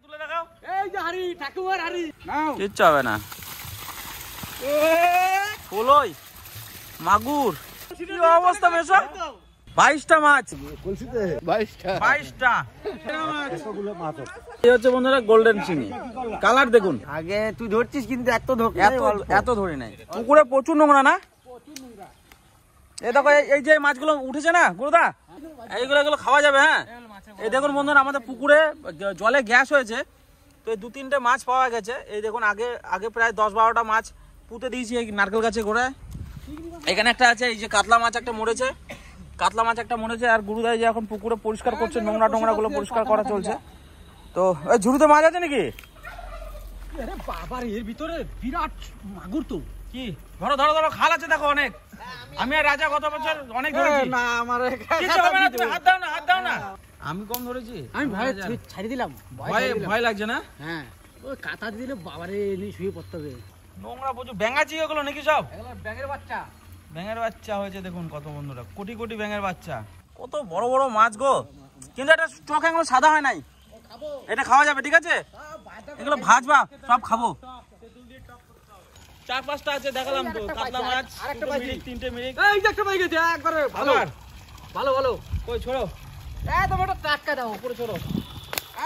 তুলে দেখাও। এই যে হাড়ি, ঠাকুমার হাড়ি। নাও। কিচ্ছু হবে না। কলই, মাগুর। কি অবস্থা মেশো? 22টা মাছ। কলসিতে 22টা। এই হচ্ছে বন্ধুরা গোল্ডেন চিংড়ি। কালার দেখুন। আগে তুই ধরছিস কিন্তু এত ধরি নাই। পুকুরে প্রচুর নোংরা না? এই দেখো এই যে মাছগুলো উঠেছে না গুরুদা, এগুলো খাওয়া যাবে। হ্যাঁ, এই দেখুন বন্ধুরা আমাদের পুকুরে জলে গ্যাস হয়েছে, তো এই 2-3টে মাছ পাওয়া গেছে। এই দেখুন আগে প্রায় 10-12টা মাছ পুঁতে দিয়েছি এই নারকেল গাছে করে। এখানে একটা আছে, এই যে কাতলা মাছ একটা মরেছে, আর গুরুদা যে এখন পুকুরে পরিষ্কার করছে, নোংরা গুলো পরিষ্কার করা চলছে। তো এই ঝুড়িতে মাছ আছে নাকি? আরে বাবার এর ভিতরে বিরাট মাগুর তো। কি ধরো খাল আছে দেখো অনেক। আমি আর রাজা গত বছর অনেক ধরেছি। না আমার কিছু হবে না, তুমি হাত দাও না। আমি কম ধরেছি, আমি ভয় ছাড়ি দিলাম। ভয় লাগছে না? হ্যাঁ, ওই কাঁটা দিলে বাবারে এনে শুয়ে পড়তে হবে। নোংরা প্রচুর। ব্যাঙাচি এগুলো নাকি সব? এগুলো ব্যাঙের বাচ্চা হয়েছে দেখুন কত বন্ধুরা, কোটি ব্যাঙের বাচ্চা। কত বড় বড় মাছ গো, কিন্তু এটা চোখ এগুলো সাদা হয় নাই। এটা খাওয়া যাবে, ঠিক আছে? এগুলো ভাজবা, সব খাবো। 4-5টা আছে দেখালাম তো। কাতলা মাছ, 3টে মিনিট। এই যে একটা পাই গেছে একবারে ভালো। কই ছোড়ো, একদম এটা টাটকা দাও, উপরে ছোড়ো,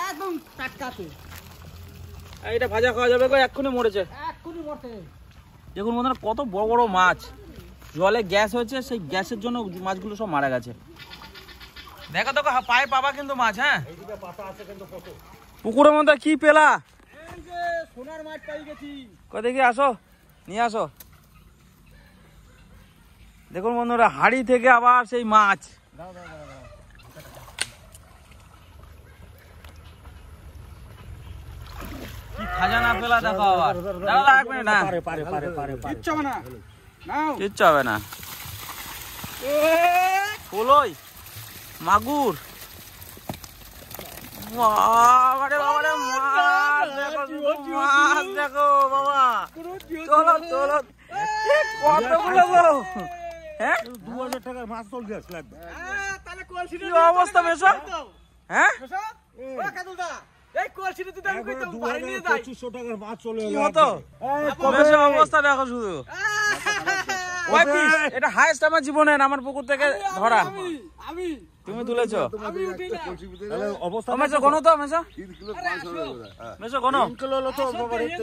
একদম টাটকা আছে। এইটা ভাজা খাওয়া যাবে গো, এক্ষুনি মরেছে। দেখুন বন্ধুরা কত বড় বড় মাছ। জলে গ্যাস হয়েছে, সেই গ্যাসের জন্য মাছগুলো সব মারা গেছে। দেখো পায়ে পাবা কিন্তু মাছ। হ্যাঁ, পুকুরের মধ্যে কি পেলা? সোনার মাছ পাই গেছি। দেখি আসো, নিয়ে আসো। দেখুন বন্ধুরা হাড়ি থেকে আবার সেই মাছ। কি খাজানা পেলা দেখো আবার। দাঁড়া এক মিনিট। না কিচ্ছু হবে না, নাও। কিচ্ছু হবে না। কলই, মাগুর। বাবারে মাছ দেখো বাবা। চলো কতগুলো গো। হ্যাঁ, 2000 টাকার মাছ চল গ্যাস লাগবে। তাহলে কি অবস্থা মেশো? হ্যাঁ, এই কলসিতে যদি আমি কইতাম বাড়ি নিয়ে যাই 2500 টাকার মাছ চলে কি হতো? মেশো অবস্থা দেখো শুধু। এটা হাইস্ট আমার জীবনের, আমার পুকুর থেকে ধরা। আমি তুমি তুলেছো? আমি উঠি না। তাহলে অবস্থা মেশো গোনো তো, মেশো 3 কিলো মাছ হবে ওরা। মেশো গোনো। 3 কিলো হলো তো বাবা, 1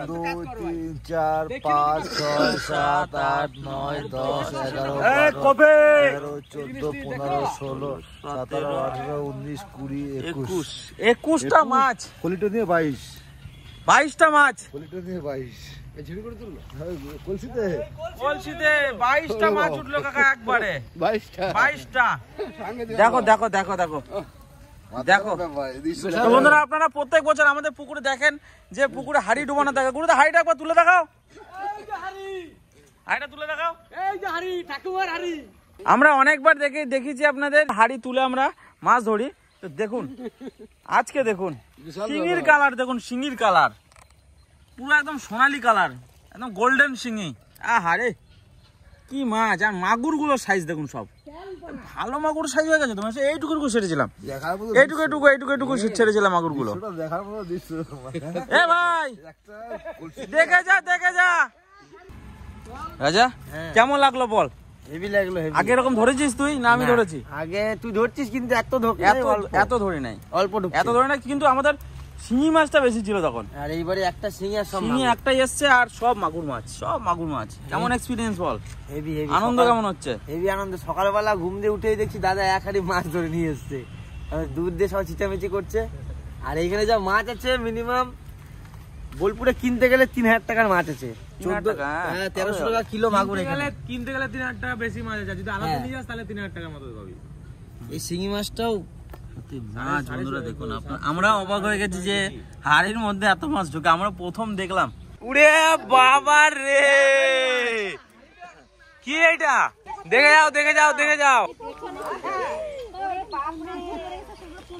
2 3 4 5 6 7 8 9 10 11 এই কবে 13 14 15 16 17 18 19 20 21 21টা মাছ। কলিটো দিয়ে 22 22টা মাছ। কলিটো দিয়ে 22 এই ঝুড়ি করে তুললো। হ্যাঁ, কলসিতে 22টা মাছ উঠলো কাকা একবারে। 22টা। দেখো তো বন্ধুরা আপনারা প্রত্যেক বছর আমাদের পুকুরে দেখেন যে পুকুরে হাড়ি ডুবানো থাকে। গুরুদা হাড়িটা একবার তুলে দেখাও। হাড়িটা তুলে দেখাও। এই যে হাড়ি, ঠাকুমার হাড়ি। আমরা অনেকবার দেখেছি আপনাদের হাড়ি তুলে আমরা মাছ ধরি। তো দেখুন আজকে দেখুন শিঙির কালার, দেখুন শিঙির কালার পুরো একদম সোনালী কালার, একদম গোল্ডেন শিঙি। আহারে কি মাছ! আর মাগুর গুলোর সাইজ দেখুন, সব ভালো মাগুর সাইজ হয়ে গেছে। তোমার এইটুকু ছেড়েছিলাম, এইটুকু ছেড়েছিলাম মাগুর গুলো। এ ভাই দেখে যা রাজা, কেমন লাগলো বল? হেভি লাগলো। আগে এরকম ধরেছিস তুই না? আমি ধরেছি। আগে তুই ধরছিস কিন্তু এত ধরি নাই, অল্প এত ধরে নাই। কিন্তু আমাদের শিঙি মাছটা বেশি ছিল তখন। আর এইবারে একটা শিঙি একটাই এসছে, আর সব মাগুর মাছ। কেমন এক্সপিরিয়েন্স বল? হেভি আনন্দ কেমন হচ্ছে? হেভি আনন্দ। সকালবেলা ঘুম দিয়ে উঠেই দেখছি দাদা এক হাড়ি মাছ ধরে নিয়ে এসছে। দুধ দিয়ে সব চিচামিচি করছে। আর এইখানে যা মাছ আছে, মিনিমাম বোলপুরে কিনতে গেলে 3000 টাকার মাছ আছে। 1300 টাকা কিলো মাগুর। কিনতে গেলে 3000 টাকা বেশি মাছ আছে। যদি আলাদা নিয়ে যাস তাহলে 3000 টাকার মতো পাবি। এই শিঙি মাছটাও মাছ বন্ধুরা দেখুন, আমরা অবাক হয়ে গেছি যে হাড়ির মধ্যে এত মাছ ঢোকে। আমরা প্রথম দেখলাম। উড়ে বাবা রে, কি এইটা? দেখে যাও।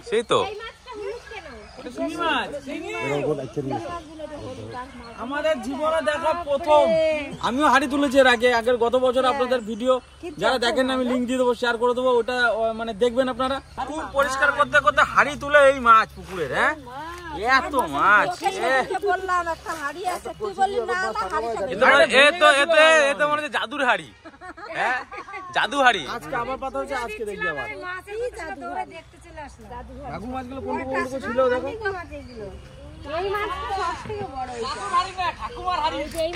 সেই তো আমাদের জীবনে দেখা প্রথম। আমিও হাড়ি তুলেছি এর আগের গত বছর। আপনাদের ভিডিও যারা দেখেন আমি লিঙ্ক দিয়ে দেবো, শেয়ার করে দেবো। ওটা মানে দেখবেন আপনারা। খুব পরিষ্কার করতে হাড়ি তুলে এই মাছ পুকুরের। হ্যাঁ, এত মাছ বললাম একটা হাড়ি আছে, তুই বললি না না হাড়ি খাবে। এ তো মনে হচ্ছে জাদুর হাড়ি। হ্যাঁ জাদু হাড়ি। আজকে আবার পাতা হচ্ছে, আজকে দেখি আবার এই জাদু হাড়ি দেখতে চলে আসলাম। জাদু হাড়ি। মাগুর মাছগুলো কোন কোন ছিল দেখো। এই মাছ তো সবথেকে বড় এইটা।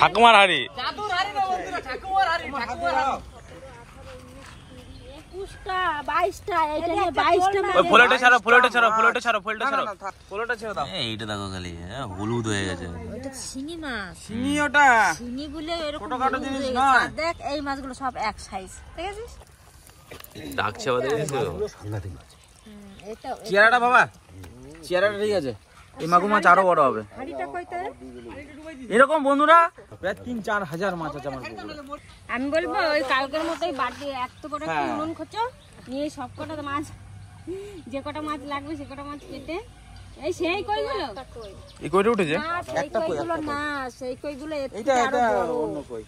ঠাকুমার হাড়ি। 21টা 22টা এইটা নিয়ে 22টা ওই ফোলেটে ছাড়ো, ফোলেটে ছাড়ো, ফোলেটে ছাড়ো, ফোলেটে ছাড়ো। পোলোটা ছেড়ে দাও। এইটা দেখো খালি হলুদ হয়ে গেছে। ওটা শিঙি মাছ। শিঙি ওটা। শিঙি বলে এরকম ছোটখাটো হলুদ জিনিস হয়ে নয়। গেছে। আর দেখ এই মাছগুলো সব এক সাইজ, ঠিক আছে? ডাকছে আমাদের এটা চেহারাটা বাবা, চেহারাটা ঠিক আছে। এই মাগুর মাছ আরো বড় হবে। হাড়িটা কইতে এরকম বন্ধুরা প্রায় 3-4 হাজার মাছ আছে আমার পুকুরে। আমি বলবো ওই কালকের মতোই বাড়ি এত বড় একটা হ্যাঁ। উনুন খোঁচো নিয়ে সব কটা মাছ, যে কটা মাছ লাগবে সে কটা মাছ কেটে এই সেই কইগুলো এই কইটা উঠেছে। না সেই কইগুলো না, সেই কইগুলো এর থেকে এটা আরো এটা বড়। অন্য কই।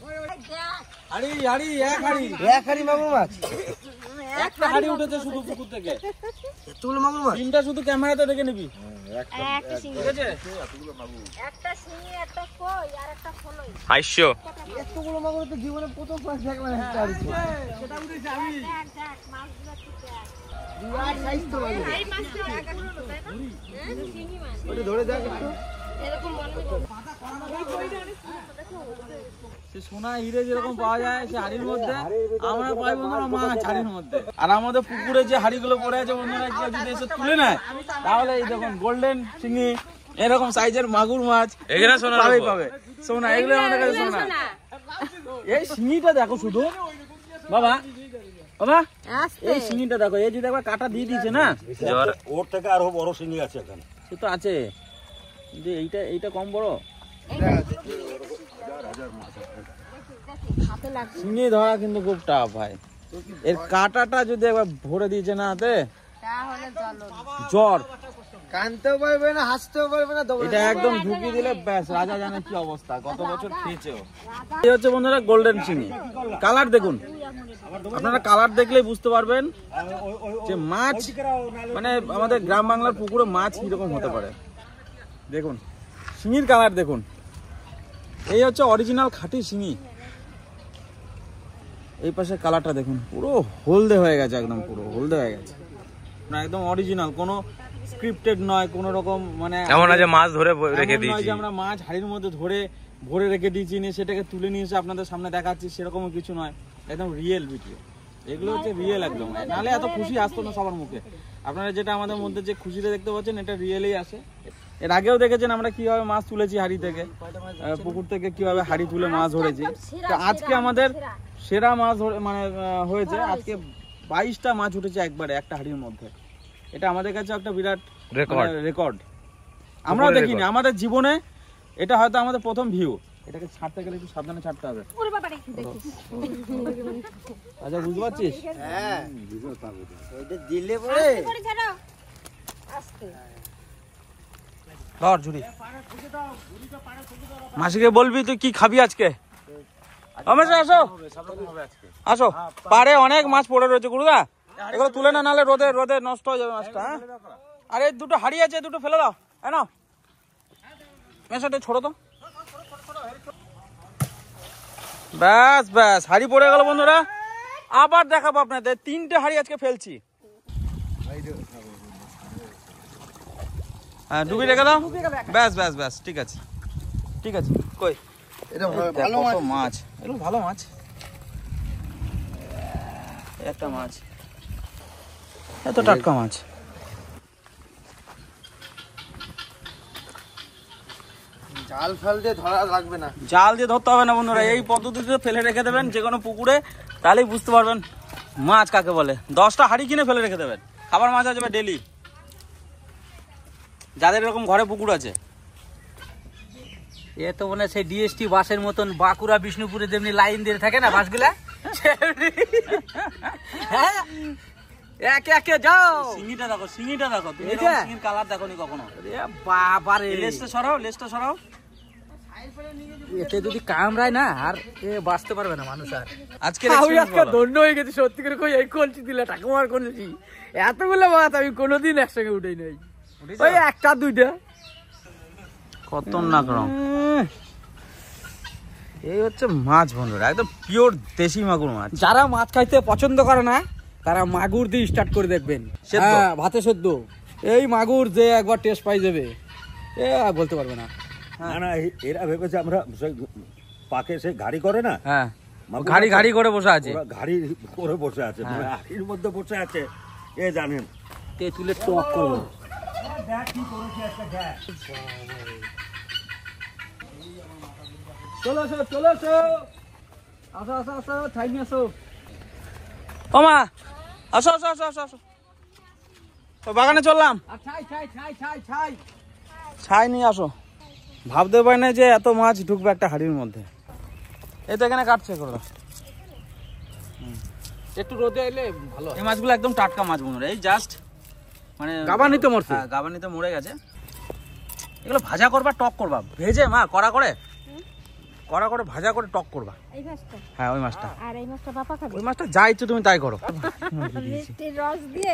দেখ, হাড়ি হাড়ি এক হাড়ি, এক হাড়ি মাগুর মাছ, একটা হাড়ি উঠেছে শুধু পুকুর থেকে। এতগুলো মাগুর মাছ। তিনটা শুধু ক্যামেরাতে দেখে নিবি, একটা শিঙি, ঠিক আছে? একটা শিঙি, একটা কই আর একটা ফলই। 500 এতগুলো মাগুর তো জীবনে প্রথম পাঁচ দেখলাম একটা হাড়ি। দেখ দেখ মাছগুলো ঠিক দেখ। বিরাট সাইজ তো মাগুর। এই মাছগুলো এক এক হলো, তাই না? হ্যাঁ, শিঙি মাছ। ওটা ধরে দেখ একটু। এরকম মনে সে সোনা হিরে যেরকম পাওয়া যায় সে হাড়ির মধ্যে, আমরা পাই বন্ধুরা মাছ হাড়ির মধ্যে। আর আমাদের পুকুরে যে হাড়িগুলো পড়ে আছে বন্ধুরা, কেউ যদি এসে তুলে নেয় তাহলে এই দেখুন গোল্ডেন শিঙি, এরকম সাইজের মাগুর মাছ এখানে সোনা পাবে। সোনা এগুলো আমাদের কাছে সোনা। এই শিঙিটা দেখো শুধু বাবা, বাবা এই শিঙিটা দেখো, এই যদি একবার কাটা দিয়ে দিয়েছে না, ওর থেকে আরো বড় শিঙি আছে এখানে। সে তো আছে, কিন্তু এইটা কম বড়। হাতে লাগছে। শিঙি ধরা কিন্তু খুব টাফ ভাই। এর কাটাটা যদি একবার ভরে দিয়েছে না হাতে, তাহলে জ্বর। কানতেও পারবে না, হাসতেও পারবে না, এটা একদম ঢুকিয়ে দিলে ব্যাস, রাজা জানে কি অবস্থা, কত বছর খেয়েছে ও। এই হচ্ছে বন্ধুরা গোল্ডেন শিঙি। কালার দেখুন, আপনারা কালার দেখলেই বুঝতে পারবেন যে মাছ মানে আমাদের গ্রাম বাংলার পুকুরে মাছ কিরকম হতে পারে। দেখুন শিঙির কালার দেখুন, এই হচ্ছে অরিজিনাল খাঁটি শিঙি। এই পাশে কালারটা দেখুন, পুরো হলদে হয়ে গেছে, একদম পুরো হলদে হয়ে গেছে, না একদম অরিজিনাল, কোনো স্ক্রিপ্টেড নয় কোনো রকম। মানে এমন আছে মাছ ধরে রেখে এমন নয় দিয়েছি। যে আমরা মাছ হাড়ির মধ্যে ধরে ভরে রেখে দিয়েছি, নিয়ে সেটাকে তুলে নিয়ে এসে আপনাদের সামনে দেখাচ্ছি, সেরকম কিছু নয়, একদম রিয়েল ভিডিও। এগুলো হচ্ছে রিয়েল একদম, নাহলে এত খুশি আসতো না সবার মুখে। আপনারা যেটা আমাদের মধ্যে যে খুশিটা দেখতে পাচ্ছেন, এটা রিয়েলই আসে। এর আগেও দেখেছেন আমরা কিভাবে মাছ তুলেছি হাড়ি থেকে, পুকুর থেকে কিভাবে হাড়ি তুলে মাছ ধরেছি। তো আজকে আমাদের সেরা মাছ মানে হয়েছে, আজকে 22টা মাছ উঠেছে একবারে একটা হাড়ির মধ্যে। এটা আমাদের কাছে একটা বিরাট রেকর্ড। আমরাও দেখিনি আমাদের জীবনে, এটা হয়তো আমাদের প্রথম ভিউ। এটাকে ছাড়তে গেলে একটু সাবধানে ছাড়তে হবে। আচ্ছা বুঝতে পারছিস? হ্যাঁ, এটা দিলে পরে ধর ঝুড়ি, মাসিকে বলবি তুই কি খাবি আজকে। আসো আসো, পারে অনেক মাছ পড়ে রয়েছে গুরুদা, এগুলো তুলে না, নাহলে রোদে রোদে নষ্ট হয়ে যাবে মাছটা। হ্যাঁ, আরে দুটো হাড়ি আছে, দুটো ফেলে দাও। হ্যাঁ না মেশাটা ছোড়ো তো, ব্যাস ব্যাস হাড়ি পড়ে গেল বন্ধুরা। আবার দেখাবো আপনাদের, 3টে হাড়ি আজকে ফেলছি। হ্যাঁ ডুবি রেখে দাও, ব্যাস ব্যাস ব্যাস, ঠিক আছে ঠিক আছে। কই এটা ভালো মাছ, এগুলো ভালো মাছ। একটা মাছ, এত টাটকা মাছ। জাল ফাল দিয়ে ধরা লাগবে না, জাল দিয়ে ধরতে হবে না বন্ধুরা, এই পদ্ধতিতে ফেলে রেখে দেবেন যে কোনো পুকুরে, তাহলেই বুঝতে পারবেন মাছ কাকে বলে। 10টা হাড়ি কিনে ফেলে রেখে দেবেন, খাবার মাছ আসবে ডেলি। যাদের এরকম ঘরে পুকুর আছে, এ তো মনে হয় সেই ডিএসটি বাসের মতন বাঁকুড়া বিষ্ণুপুরে যেমনি লাইন দিয়ে থাকে না বাসগুলা, হ্যাঁ একে একে যাও। শিঙিটা দেখো, শিঙিটা দেখো, তুমি এটা? এরকম শিঙির কালার দেখোনি কখনো। বাবারে, লেজটা সরাও, লেজটা সরাও। এতে যদি কামড়ায় না আর এ বাঁচতে পারবে না মানুষ। আর আজকে আমি আজকে ধন্য হয়ে গেছি সত্যি করে, কই এই কলসি দিলে ঠাকুমার কলসি, এতগুলো মাছ আমি কোনোদিন একসঙ্গে উঠেই নাই, ওই একটা দুইটা। খতরনাক রং। এই হচ্ছে মাছ বন্ধুরা, একদম পিওর দেশি মাগুর মাছ। যারা মাছ খাইতে পছন্দ করে না তারা মাগুর দিয়ে স্টার্ট করে দেখবেন। সেদ্ধ? হ্যাঁ, ভাতে সেদ্ধ। এই মাগুর যে একবার টেস্ট পাই যাবে এ আর বলতে পারবে না। না না, এরা ভেবেছে আমরা সেই পাকে সে গাড়ি করে না, হ্যাঁ, ঘাড়ি ঘাড়ি করে বসে আছে। ওরা গাড়ি করে বসে আছে, মানে হাড়ির মধ্যে বসে আছে, এ জানেন। তেঁতুলের টক করবো। চলো আসো, চলো আসো, আসো আসো আসো, ছাই নিয়ে আসো। ও মা, আসো আসো আসো আসো আসো, তো বাগানে চললাম, আর ছাই ছাই ছাই ছাই ছাই। ছাই নিয়ে আসো। ভাবতে পারি না যে এত মাছ ঢুকবে একটা হাড়ির মধ্যে। এই তো এখানে কাটছে করে দাও। একটু রোদে এলে ভালো। এই মাছগুলো একদম টাটকা মাছ বন্ধুরা, এই জাস্ট মানে গাবানিতে মরছে। হ্যাঁ, গাবানিতে মরে গেছে। এগুলো ভাজা করবা, টক করবা, ভেজে মা কড়া করে ভাজা করে টক করবা। এই মাছটা হ্যাঁ, ওই মাছটা। আর এই মাছটা বাপা খাবে। ওই মাছটা যা ইচ্ছে তুমি তাই করো। মিষ্টির রস দিয়ে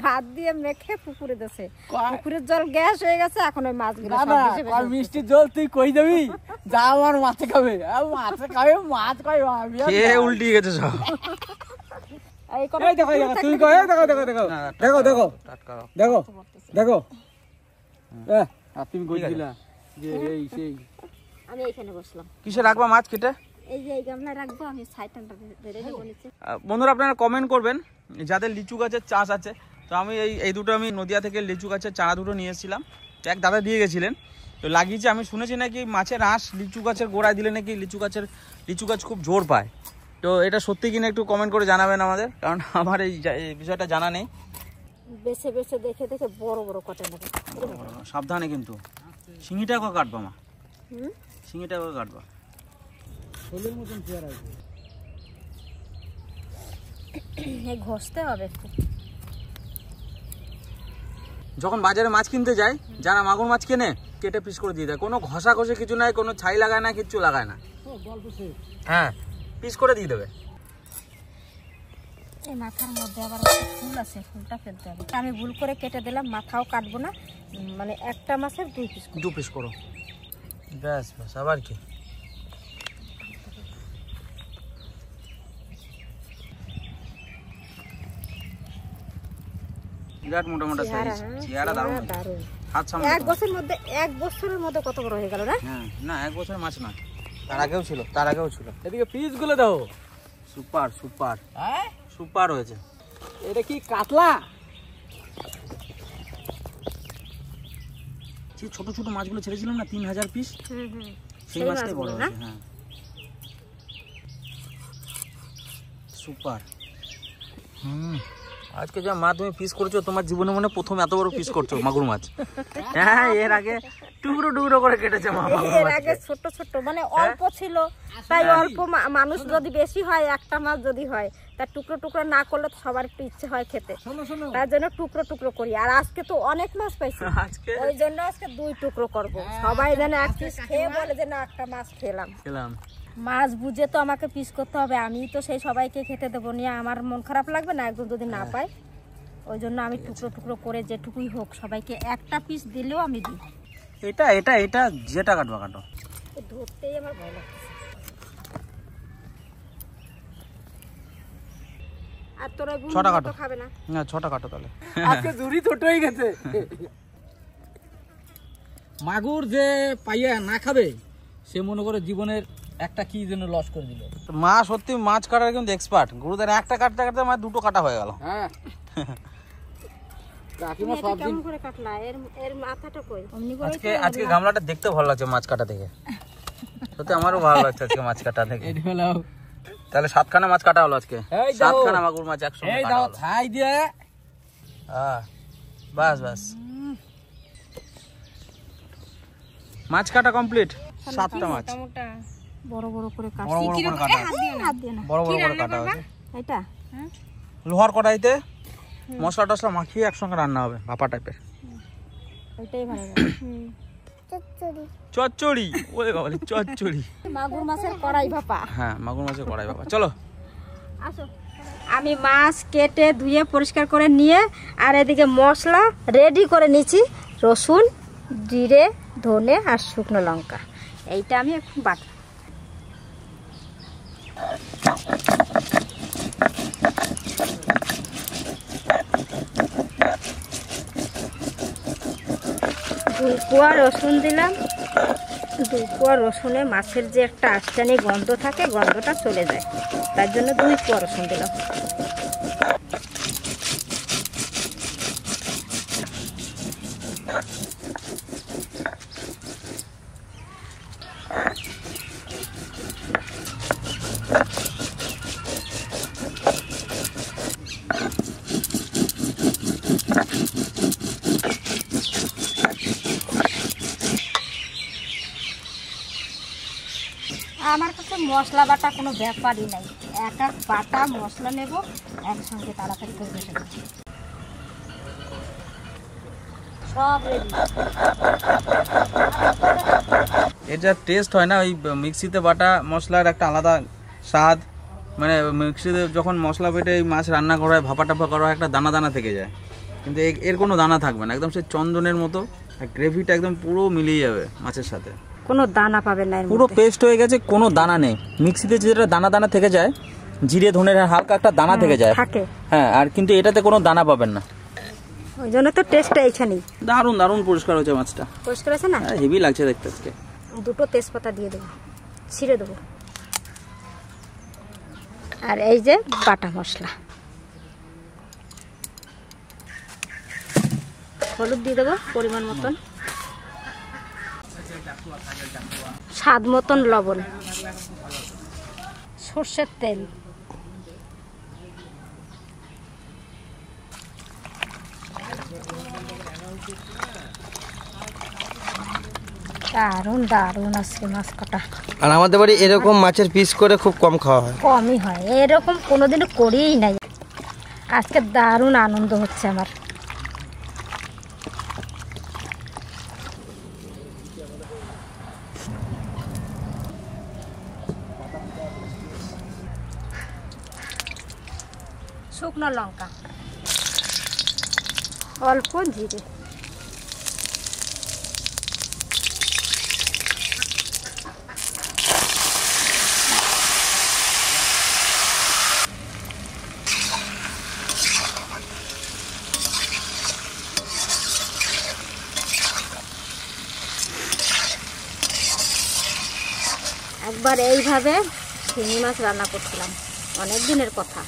ভাত দিয়ে মেখে পুকুরে দিয়েছে। পুকুরের জল গ্যাস হয়ে গেছে, এখন ওই মাছগুলো সব ভেসে ভেসে উঠছে। মিষ্টির জল তুই কই যাবি? যা আমার মাছে খাবে, মাছে খাবে, মাছ খাবে। খেয়ে উল্টিয়ে গেছে সব। এই কটা এই দেখো, এই দেখো, তুমি কই, এই দেখো দেখো দেখো না, দেখো দেখো টাটকা রক। দেখো দেখো। আর তুমি কই দিলা যে এই সেই? আমি এইখানে বসলাম। কিসে রাখবা মাছ কেটে? এই যে এই গামলায় রাখবো, আমি সাইডটা রেডি বলেছি। বন্ধুরা আপনারা কমেন্ট করবেন যাদের লিচু গাছের চাষ আছে। তো আমি এই দুটো আমি নদিয়া থেকে লিচু গাছের চারা দুটো নিয়ে এসেছিলাম, তো এক দাদা দিয়ে গেছিলেন, তো লাগিয়েছি। আমি শুনেছি নাকি মাছের আঁশ লিচু গাছের গোড়ায় দিলে নাকি লিচু গাছ খুব জোর পায়। তো এটা সত্যি কিনা একটু কমেন্ট করে জানাবেন আমাদের, কারণ আমার এই বিষয়টা জানা নেই। বেছে বেছে দেখে দেখে বড় বড় কটা নেবে। সাবধানে কিন্তু শিঙিটা করে কাটবা মা, শিঙিটা করে কাটবা। শোলের মতন চেয়ার আছে। এই ঘষতে হবে একটু। যখন বাজারে মাছ কিনতে যায়, যারা মাগুর মাছ কেনে কেটে পিস করে দিয়ে দেয়, কোনো ঘষা ঘষে কিছু নাই, কোনো ছাই লাগায় না, কিচ্ছু লাগায় না। হ্যাঁ, পিস করে দিয়ে দেবে। এই মাথার মধ্যে আবার একটা ফুল আছে, ফুলটা ফেলতে হবে। আমি ভুল করে কেটে দিলাম, মাথাও কাটবো না, মানে একটা মাছের 2 পিস। 2 পিস করো, ব্যাস ব্যাস, আবার কি। বিরাট মোটা মোটা সাইজ, চেহারা দারুণ, হাত সামনে। এক বছরের মধ্যে কত বড় হয়ে গেল না? হ্যাঁ, না 1 বছরের মাছ না, তার আগেও ছিল। এদিকে পিস গুলো দাও। সুপার সুপার হ্যাঁ, সুপার হয়েছে। এটা কি কাতলা? যে ছোট ছোট মাছগুলো ছেড়েছিলাম না 3000 পিস, সেই মাছটাই বড় হয়েছে। হ্যাঁ, সুপার। আজকে যা মা তুমি পিস করছো, তোমার জীবনে মনে প্রথম এত বড় পিস করছো মাগুর মাছ। হ্যাঁ, এর আগে টুকরো টুকরো করে কেটেছে মা মাগুর এর মাছ। আগে ছোট ছোট মানে অল্প ছিল, তাই অল্প মানুষ যদি বেশি হয়, একটা মাছ যদি হয়, তার টুকরো টুকরো না করলে তো সবার একটু ইচ্ছে হয় খেতে, তার জন্য টুকরো টুকরো করি। আর আজকে তো অনেক মাছ পাইছি, আজকে ওই জন্য আজকে 2 টুকরো করব। সবাই যেন এক পিস খেয়ে বলে যে না একটা মাছ খেলাম। মাছ বুঝে তো আমাকে পিস করতে হবে, আমি তো সেই সবাইকে খেতে দেবো নিয়ে, আমার মন খারাপ লাগবে না একদম যদি না পাই। ওই জন্য আমি টুকরো টুকরো করে যেটুকুই হোক সবাইকে একটা পিস দিলেও আমি দিই। এটা এটা এটা যেটা কাটবা কাটো, ধরতেই আমার ভয় লাগছে। আর তোরা ছটা কাটো। খাবে না? না, 6টা কাটো তাহলে। আজকে জুরি ছোট হয়ে গেছে। মাগুর যে পাইয়া না খাবে সে মনে করে জীবনের একটা কি যেন লস করে দিল। মা সত্যি মাছ কাটার কিন্তু এক্সপার্ট। গুরুদের একটা কাটতে কাটতে আমার 2টো কাটা হয়ে গেল। হ্যাঁ, কাকিমা এটা সব দিন কেমন করে কাটলা? এর মাথাটা কই? অমনি করে আজকে গামলাটা দেখতে ভালো লাগছে মাছ কাটা থেকে, সত্যি আমারও ভালো লাগছে আজকে মাছ কাটা থেকে। এই হলো, তাহলে 7খানা মাছ কাটা হলো আজকে, এই দাও। 7খানা মাগুর মাছ একসঙ্গে এই কাটা দাও হলো। ছাই দিয়ে। হ্যাঁ, বাস বাস, মাছ কাটা কমপ্লিট। 7টা মাছ মোটা বড় বড় করে কাটছি। বড় বড় করে কাটা, হাত দিয়ে না। বড় বড় করে কাটা হয়েছে। এটা লোহার কড়াইতে মশলা টসলা মাখিয়ে একসঙ্গে রান্না হবে, ভাপা টাইপের। ওইটাই ভালো লাগে। চচ্চড়ি, ওরে বাবা চচ্চড়ি। মাগুর মাছের কড়াই ভাপা। হ্যাঁ, মাগুর মাছের কড়াই ভাপা। চলো আসো। আমি মাছ কেটে ধুয়ে পরিষ্কার করে নিয়ে আর এদিকে মশলা রেডি করে নিয়েছি। রসুন, জিরে, ধনে আর শুকনো লঙ্কা, এইটা আমি এখন বাটবো। দুই কোয়া রসুন দিলাম। দুই কোয়া রসুনে মাছের যে একটা আষ্টানি গন্ধ থাকে, গন্ধটা চলে যায়, তার জন্য 2 কোয়া রসুন দিলাম। আমার কাছে মশলা বাটা কোনো ব্যাপারই নাই, এক এক বাটা মশলা নেব, একসঙ্গে তাড়াতাড়ি করে বসে দেবো। সব রেডি। এর যা টেস্ট হয় না ওই মিক্সিতে বাটা মশলার একটা আলাদা স্বাদ, মানে মিক্সিতে যখন মশলা বেটে এই মাছ রান্না করা হয়, ভাপা টাপা করা হয়, একটা দানা দানা থেকে যায়, কিন্তু এর কোনো দানা থাকবে না, একদম সে চন্দনের মতো, আর গ্রেভিটা একদম পুরো মিলিয়ে যাবে মাছের সাথে, কোনো দানা পাবেন না, পুরো পেস্ট হয়ে গেছে, কোনো দানা নেই। মিক্সিতে যেটা দানা দানা থেকে যায়, জিরে ধনের হালকা একটা দানা থেকে যায়, থাকে। হ্যাঁ, আর কিন্তু এটাতে কোনো দানা পাবেন না। ওই জন্য তো টেস্টটা এইখানেই। দারুণ দারুণ পরিষ্কার হয়েছে মাছটা, পরিষ্কার আছে না? হেভি লাগছে দেখতে আজকে। 2টো তেজপাতা দিয়ে দেবো, ছিঁড়ে দেবো। আর এই যে বাটা মশলা, হলুদ দিয়ে দেবো পরিমাণ মতন, স্বাদ মতন লবণ, সর্ষের তেল, দারুণ দারুণ আজকে মাছ কাটা। আর আমাদের বাড়ি এরকম মাছের পিস করে খুব কম খাওয়া হয়, কমই হয়, এরকম কোনোদিনও করিই নাই। আজকে দারুণ আনন্দ হচ্ছে আমার। শুকনো লঙ্কা, অল্প জিরে, একবার এইভাবে শিঙি মাছ রান্না করছিলাম, অনেক দিনের কথা,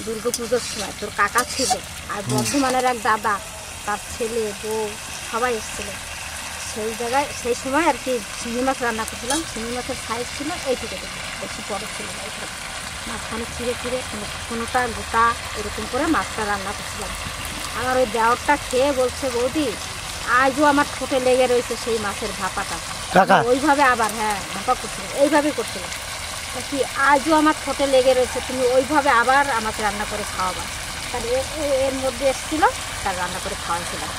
দুর্গাপুজোর সময়। তোর কাকা ছিল আর বর্ধমানের এক দাদা, তার ছেলে বউ সবাই এসেছিল সেই জায়গায়। সেই সময় আর কি শিঙি মাছ রান্না করছিলাম। শিঙি মাছের সাইজ ছিল এইটুকু, বেশি বড় ছিল না, এইটুকু। মাঝখানে ছিঁড়ে ছিঁড়ে কোনোটা গোটা এরকম করে মাছটা রান্না করছিলাম। আমার ওই দেওরটা খেয়ে বলছে, বৌদি আজও আমার ঠোঁটে লেগে রয়েছে সেই মাছের ভাপাটা। ওইভাবে আবার, হ্যাঁ, ভাপা করছিল, এইভাবেই করছিল কি, আজও আমার ঠোঁটে লেগে রয়েছে, তুমি ওইভাবে আবার আমাকে রান্না করে খাওয়াবা। তাহলে এর মধ্যে এসেছিল, তার রান্না করে খাওয়াইছিলাম।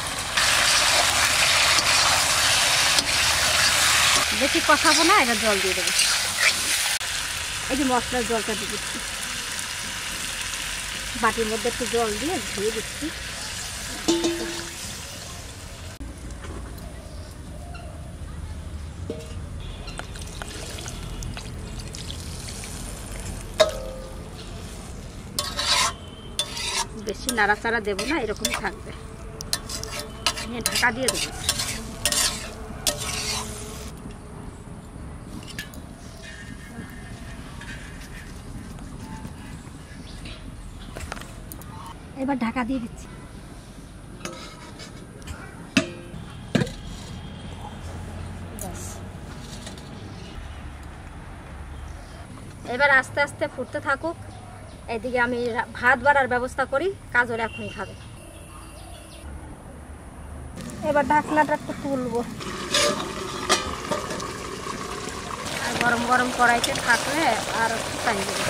বেশি কষাবো না, এটা জল দিয়ে দেবো। এই যে মশলার জলটা দিয়ে দিচ্ছি, বাটির মধ্যে একটু জল দিয়ে ধুয়ে দিচ্ছি। বেশি নাড়াচাড়া দেবো না, এরকমই থাকবে। ঢাকা দিয়ে দেবো। এবার ঢাকা দিয়ে দিচ্ছি। এবার আস্তে আস্তে ফুটতে থাকুক, এদিকে আমি ভাত বাড়ার ব্যবস্থা করি, কাজল এখনই খাবে। এবার ঢাকনাটা একটু তুলবো, আর গরম গরম কড়াইতে থাকলে আর ফুটাই দেবে।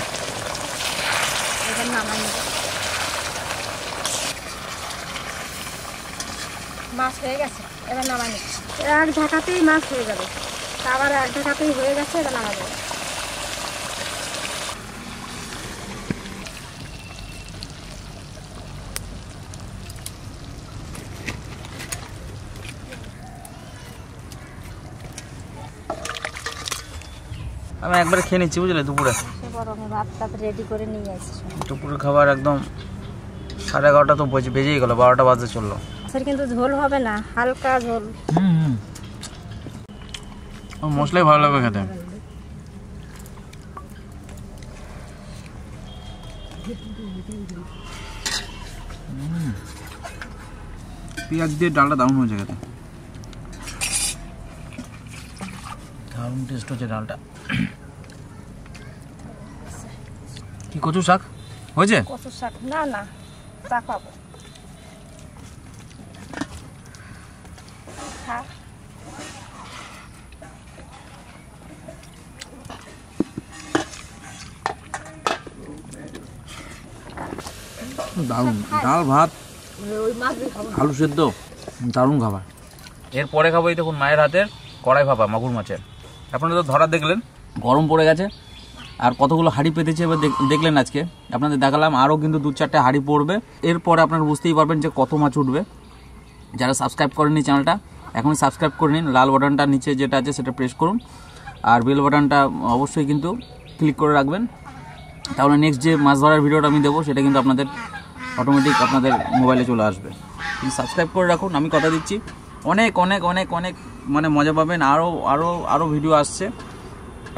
এবার নামাই নেব। মাছ হয়ে গেছে, এবার নামাই নেব। এক ঢাকাতেই মাছ হয়ে যাবে, আবার এক ঢাকাতেই হয়ে গেছে, এবার নামাই দেবো। আমি একবারে খেয়ে নিচ্ছি বুঝলে দুপুরে। সে বড় আমি ভাত টাত রেডি করে নিয়ে আসছি। দুপুরের খাবার একদম 11:30 তো বেজেই গেল, 12টা বাজতে চললো। স্যার কিন্তু ঝোল হবে না, হালকা ঝোল। মশলাই ভালো লাগবে খেতে। পেঁয়াজ দিয়ে ডালটা দারুণ হয়েছে খেতে, দারুণ টেস্ট হচ্ছে ডালটা। কি কচু শাক হয়েছে? কচু শাক না না, চা খাবো। দারুণ ডাল ভাত আলু সেদ্ধ, দারুণ খাবার। এরপরে খাবো এই দেখুন মায়ের হাতের কড়াই ভাপা মাগুর মাছের। আপনারা তো ধরা দেখলেন, গরম পড়ে গেছে আর কতগুলো হাঁড়ি পেতেছে এবার দেখলেন। আজকে আপনাদের দেখালাম, আরও কিন্তু 2-4টে হাঁড়ি পড়বে। এরপরে আপনারা বুঝতেই পারবেন যে কত মাছ উঠবে। যারা সাবস্ক্রাইব করেননি চ্যানেলটা এখনই সাবস্ক্রাইব করে নিন, লাল বাটনটা নিচে যেটা আছে সেটা প্রেস করুন, আর বেল বাটনটা অবশ্যই কিন্তু ক্লিক করে রাখবেন, তাহলে নেক্সট যে মাছ ধরার ভিডিওটা আমি দেবো সেটা কিন্তু আপনাদের অটোমেটিক আপনাদের মোবাইলে চলে আসবে। সাবস্ক্রাইব করে রাখুন, আমি কথা দিচ্ছি অনেক অনেক অনেক অনেক মানে মজা পাবেন। আরও ভিডিও আসছে,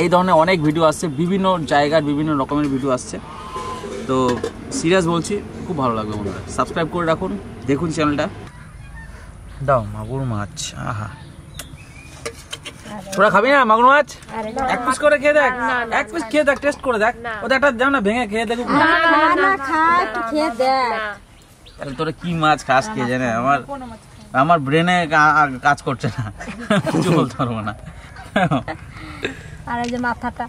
এই ধরনের অনেক ভিডিও আসছে, বিভিন্ন জায়গার বিভিন্ন রকমের ভিডিও আসছে। তো সিরিয়াস বলছি, খুব ভালো লাগবে বন্ধুরা। সাবস্ক্রাইব করে রাখুন, দেখুন চ্যানেলটা। দাও মাগুর মাছ, আহা তোরা খাবি না মাগুর মাছ? এক পিস করে খেয়ে দেখ, এক পিস খেয়ে দেখ, টেস্ট করে দেখ। ওটা একটা যাও না ভেঙে খেয়ে দেখুন। তাহলে তোরা কি মাছ খাস কে জানে, আমার ব্রেনে কাজ করছে না, কিছু বলতে পারবো না। আর এই যে মাথাটা,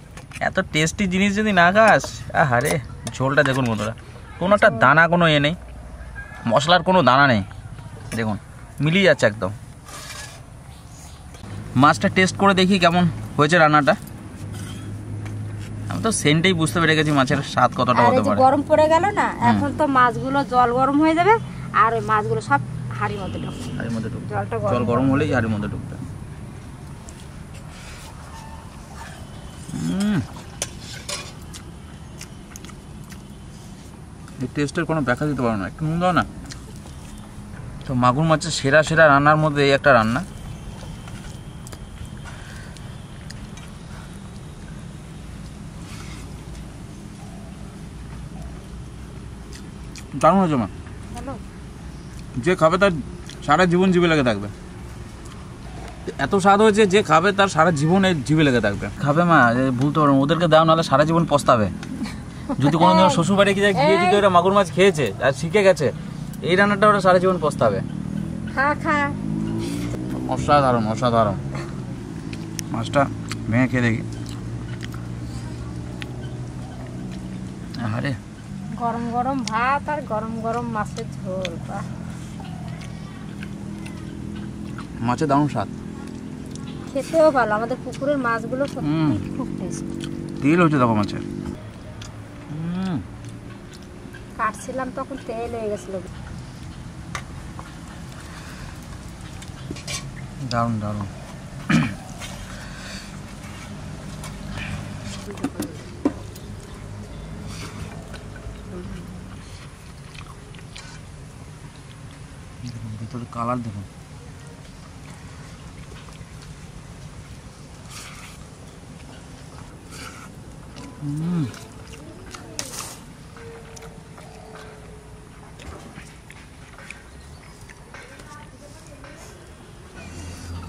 এত টেস্টি জিনিস যদি না খাস, আহারে। ঝোলটা দেখুন বন্ধুরা, কোনো একটা দানা কোনো নেই, মশলার কোনো দানা নেই, দেখুন মিলিয়ে যাচ্ছে একদম। মাছটা টেস্ট করে দেখি কেমন হয়েছে রান্নাটা। আমি তো সেন্টেই বুঝতে পেরে গেছি মাছের স্বাদ কতটা হতে পারে। গরম পড়ে গেল না, এখন তো মাছগুলো জল গরম হয়ে যাবে আর ওই মাছগুলো সব হাঁড়ির মধ্যে ঢুকবে। হাঁড়ির মধ্যে ঢুকবে, জল গরম হলেই হাঁড়ির মধ্যে ঢুকবে। এই টেস্টের কোনো ব্যাখ্যা দিতে পারো না, একটু নুন দাও না। তো মাগুর মাছের সেরা সেরা রান্নার মধ্যে এই একটা রান্না। দারুণ হয়েছে মা, যে খাবে তার সারা জীবন জিভে লেগে থাকবে। এত স্বাদ হয়েছে, যে খাবে তার সারা জীবন এই জিভে লেগে থাকবে। খাবে মা, ভুলতে পারবো, ওদেরকে দাও, নাহলে সারা জীবন পস্তাবে। যদি কোনোদিন শ্বশুর বাড়ি গিয়ে যদি ওরা মাগুর মাছ খেয়েছে আর শিখে গেছে, এই রান্নাটা ওরা সারা জীবন পস্তাবে। অসাধারণ অসাধারণ। মাছটা ভেঙে খেয়ে দেখি। আরে গরম গরম ভাত আর গরম গরম মাছের ঝোল, মাছের দারুণ স্বাদ, খেতেও ভালো। আমাদের পুকুরের মাছগুলো সত্যি খুব টেস্টি। তেল হচ্ছে দেখো মাছের, কাটছিলাম তখন তেল হয়ে গেছিল। দারুণ দারুণ। ভিতরে কালার দেখুন,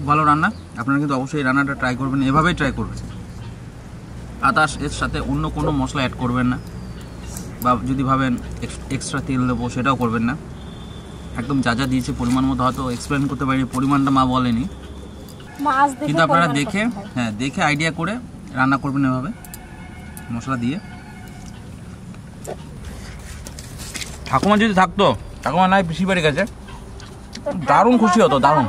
ভালো রান্না। আপনারা কিন্তু অবশ্যই এই রান্নাটা ট্রাই করবেন, এভাবেই ট্রাই করবেন। আদার্স এর সাথে অন্য কোনো মশলা অ্যাড করবেন না, বা যদি ভাবেন এক্সট্রা তেল দেবো সেটাও করবেন না। একদম যা যা দিয়েছে পরিমাণ মতো, হয়তো এক্সপ্লেন করতে পারি পরিমাণটা মা বলেনি, কিন্তু আপনারা দেখে দেখে আইডিয়া করে রান্না করবেন এভাবে মশলা দিয়ে। ঠাকুমা যদি থাকতো, ঠাকুমা নাই পিসি বাড়ি গেছে, দারুণ খুশি হতো, দারুণ।